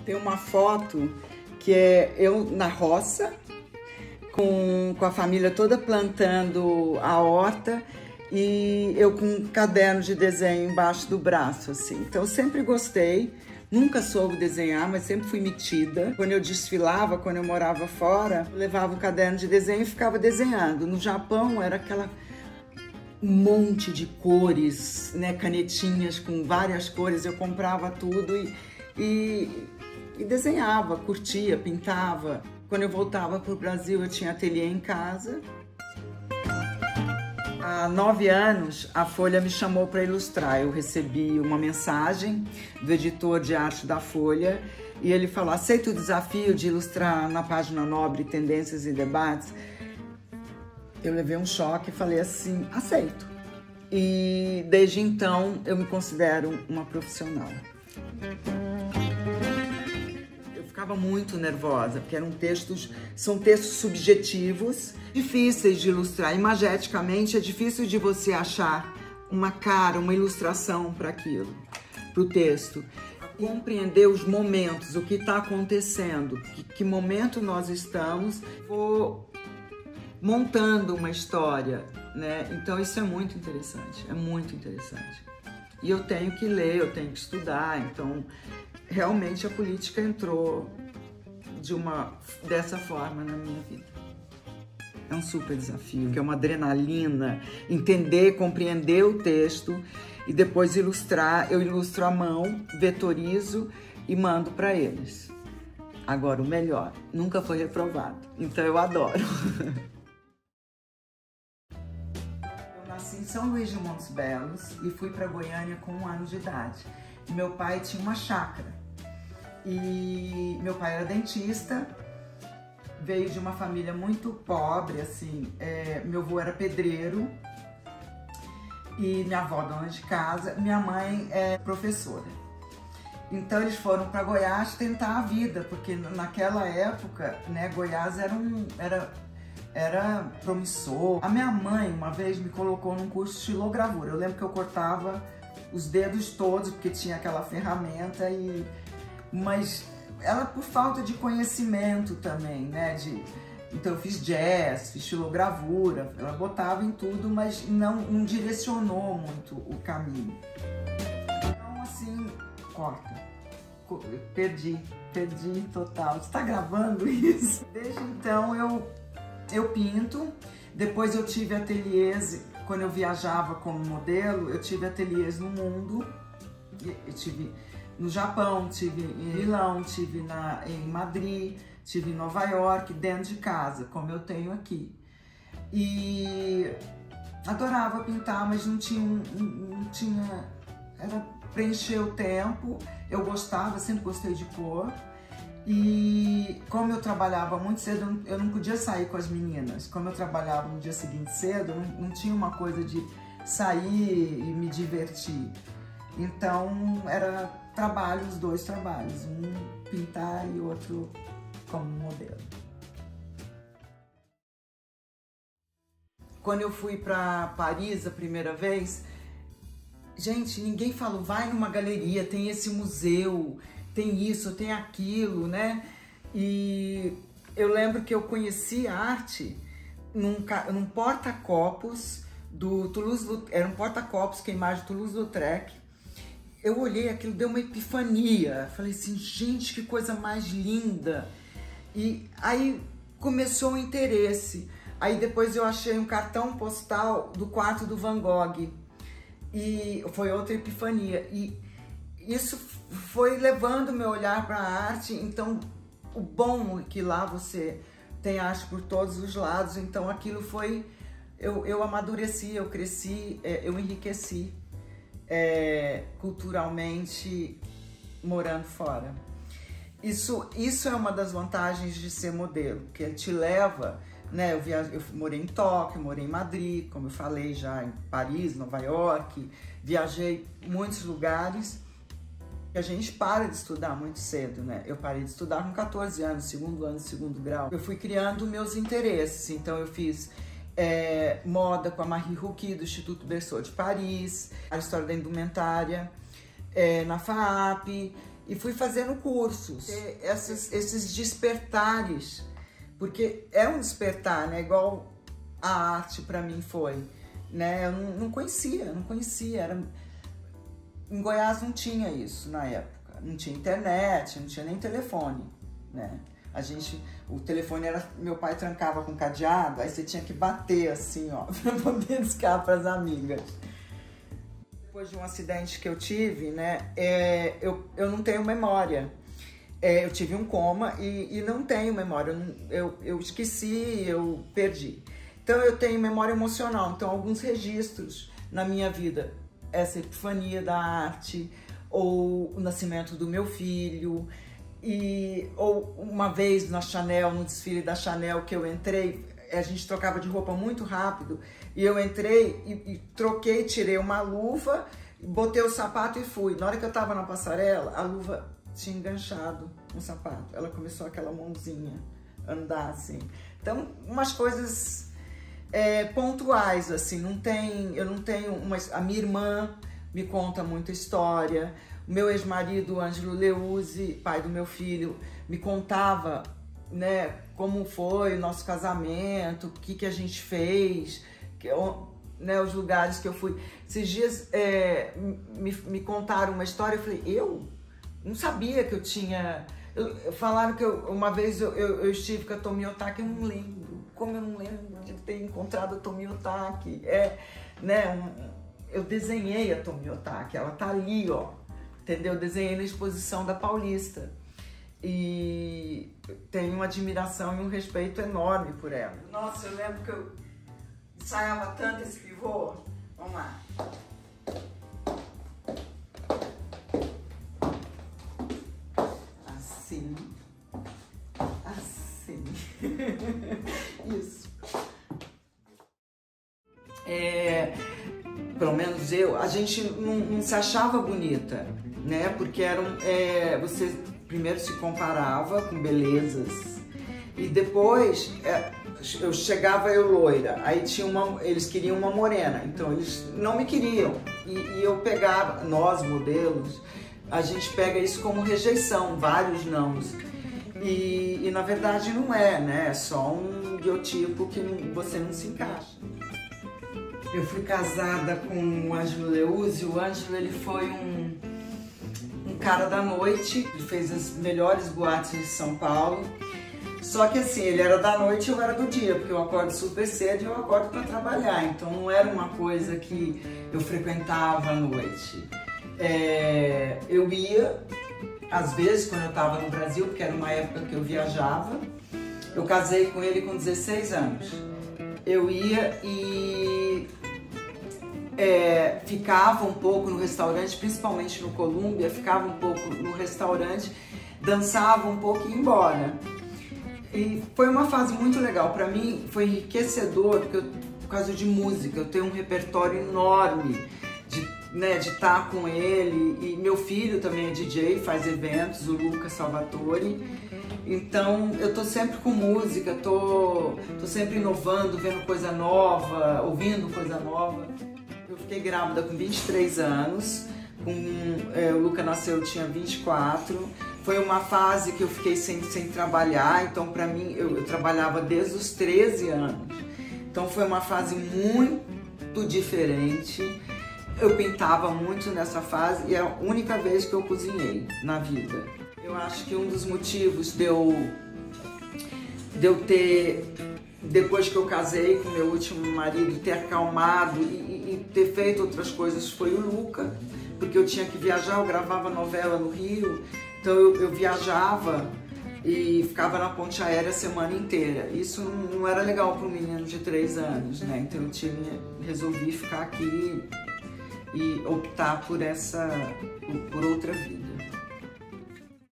Tem uma foto que é eu na roça, com a família toda plantando a horta e eu com um caderno de desenho embaixo do braço, assim. Então eu sempre gostei, nunca soube desenhar, mas sempre fui metida. Quando eu desfilava, quando eu morava fora, eu levava o caderno de desenho e ficava desenhando. No Japão era aquela um monte de cores, né, canetinhas com várias cores, eu comprava tudo e desenhava, curtia, pintava. Quando eu voltava para o Brasil, eu tinha ateliê em casa. Há 9 anos, a Folha me chamou para ilustrar. Eu recebi uma mensagem do editor de arte da Folha e ele falou: aceita o desafio de ilustrar na página Nobre Tendências e Debates? Eu levei um choque e falei assim: aceito. E desde então eu me considero uma profissional. Eu ficava muito nervosa, porque são textos subjetivos, difíceis de ilustrar. Imageticamente é difícil de você achar uma cara, uma ilustração para aquilo, para o texto. Compreender os momentos, o que está acontecendo, que momento nós estamos, vou montando uma história, né? Então isso é muito interessante, é muito interessante. E eu tenho que ler, eu tenho que estudar, então realmente a política entrou dessa forma na minha vida. É um super desafio, que é uma adrenalina, entender, compreender o texto e depois ilustrar. Eu ilustro à mão, vetorizo e mando para eles. Agora, o melhor, nunca foi reprovado, então eu adoro. Eu nasci em São Luís de Montes Belos e fui para Goiânia com 1 ano de idade. Meu pai tinha uma chácara e meu pai era dentista, veio de uma família muito pobre, assim, meu avô era pedreiro e minha avó dona de casa, minha mãe é professora. Então eles foram para Goiás tentar a vida, porque naquela época, né, Goiás era promissor. A minha mãe uma vez me colocou num curso de estilogravura. Eu lembro que eu cortava os dedos todos, porque tinha aquela ferramenta, mas ela por falta de conhecimento também, né? Então eu fiz jazz, fiz estilogravura, ela botava em tudo, mas não direcionou muito o caminho. Então assim, corta. Perdi total. Você tá gravando isso? Desde então eu pinto, depois eu tive ateliês, quando eu viajava como modelo, eu tive ateliês no mundo, eu tive no Japão, tive em Milão, tive em Madrid, tive em Nova York, dentro de casa, como eu tenho aqui. E adorava pintar, mas não tinha, era preencher o tempo, eu gostava, sempre gostei de cor. E como eu trabalhava muito cedo, eu não podia sair com as meninas. Como eu trabalhava no dia seguinte cedo, não tinha uma coisa de sair e me divertir. Então, era os 2 trabalhos, um pintar e outro como modelo. Quando eu fui para Paris a primeira vez, gente, ninguém falou, vai numa galeria, tem esse museu, tem isso, tem aquilo, né? E eu lembro que eu conheci a arte num porta-copos do Toulouse-Lautrec, era um porta-copos que é a imagem de Toulouse-Lautrec. Eu olhei aquilo, deu uma epifania, falei assim, gente, que coisa mais linda. E aí começou o interesse. Aí depois eu achei um cartão postal do quarto do Van Gogh e foi outra epifania. E isso foi levando meu olhar para a arte. Então, o bom é que lá você tem arte por todos os lados. Então, aquilo foi... Eu amadureci, eu cresci, eu enriqueci culturalmente morando fora. Isso é uma das vantagens de ser modelo, que te leva... Né, eu morei em Tóquio, morei em Madrid, como eu falei já, em Paris, Nova York. Viajei muitos lugares. A gente para de estudar muito cedo, né? Eu parei de estudar com 14 anos, segundo grau. Eu fui criando meus interesses, então eu fiz moda com a Marie Rouquet, do Instituto Berceau de Paris, a história da indumentária na FAAP, e fui fazendo cursos, esses despertares, porque é um despertar, né? Igual a arte para mim foi, né? Eu não conhecia, em Goiás não tinha isso na época, não tinha internet, não tinha nem telefone, né? O telefone era, meu pai trancava com cadeado, aí você tinha que bater assim, ó, para poder discar para as amigas. Depois de um acidente que eu tive, né, eu não tenho memória. Eu tive um coma e não tenho memória, eu esqueci, eu perdi. Então eu tenho memória emocional, então alguns registros na minha vida, essa epifania da arte, ou o nascimento do meu filho, ou uma vez na Chanel, no desfile da Chanel que eu entrei, a gente trocava de roupa muito rápido, e eu entrei e troquei, tirei uma luva, botei o sapato e fui. Na hora que eu tava na passarela, a luva tinha enganchado no sapato, ela começou aquela mãozinha a andar assim. Então, umas coisas pontuais, assim, eu não tenho a minha irmã me conta muita história. O meu ex-marido, Ângelo Leuzi, pai do meu filho, me contava, né, como foi o nosso casamento, o que a gente fez, né, os lugares que eu fui. Esses dias me contaram uma história, eu falei, eu não sabia que eu tinha... falaram que uma vez eu estive com a Tomi Otaki, eu não lembro. Como eu não lembro de ter encontrado a Tomi Otaki? Né, eu desenhei a Tomi Otaki, ela tá ali, ó. Entendeu? Eu desenhei na exposição da Paulista e tenho uma admiração e um respeito enorme por ela. Nossa, eu lembro que eu ensaiava tanto esse pivô. Vamos lá. Assim. Assim. Isso. Pelo menos a gente não se achava bonita, né? Porque você primeiro se comparava com belezas e depois eu loira, aí eles queriam uma morena, então eles não me queriam e eu pegava, nós modelos, a gente pega isso como rejeição, vários nãos e na verdade não é, né? É só um biotipo que você não se encaixa. Eu fui casada com o Ângelo Leuzi. O Ângelo, ele foi um cara da noite, ele fez as melhores boates de São Paulo. Só que assim, ele era da noite e eu era do dia, porque eu acordo super cedo e eu acordo para trabalhar. Então não era uma coisa que eu frequentava à noite. Eu ia, às vezes, quando eu estava no Brasil, porque era uma época que eu viajava. Eu casei com ele com 16 anos. Eu ia e ficava um pouco no restaurante, principalmente no Colômbia, ficava um pouco no restaurante, dançava um pouco e ia embora. E foi uma fase muito legal, para mim foi enriquecedor, porque por causa de música, eu tenho um repertório enorme de estar com ele, e meu filho também é DJ, faz eventos, o Lucas Salvatore. Então eu tô sempre com música, tô sempre inovando, vendo coisa nova, ouvindo coisa nova. Eu fiquei grávida com 23 anos, o Luca nasceu, eu tinha 24. Foi uma fase que eu fiquei sem trabalhar, então pra mim, eu trabalhava desde os 13 anos. Então foi uma fase muito diferente. Eu pintava muito nessa fase e é a única vez que eu cozinhei na vida. Eu acho que um dos motivos de eu ter, depois que eu casei com meu último marido, ter acalmado e ter feito outras coisas foi o Luca, porque eu tinha que viajar, eu gravava novela no Rio, então eu viajava e ficava na ponte aérea a semana inteira. Isso não era legal para um menino de 3 anos, né? Então eu resolvi ficar aqui e optar por outra vida.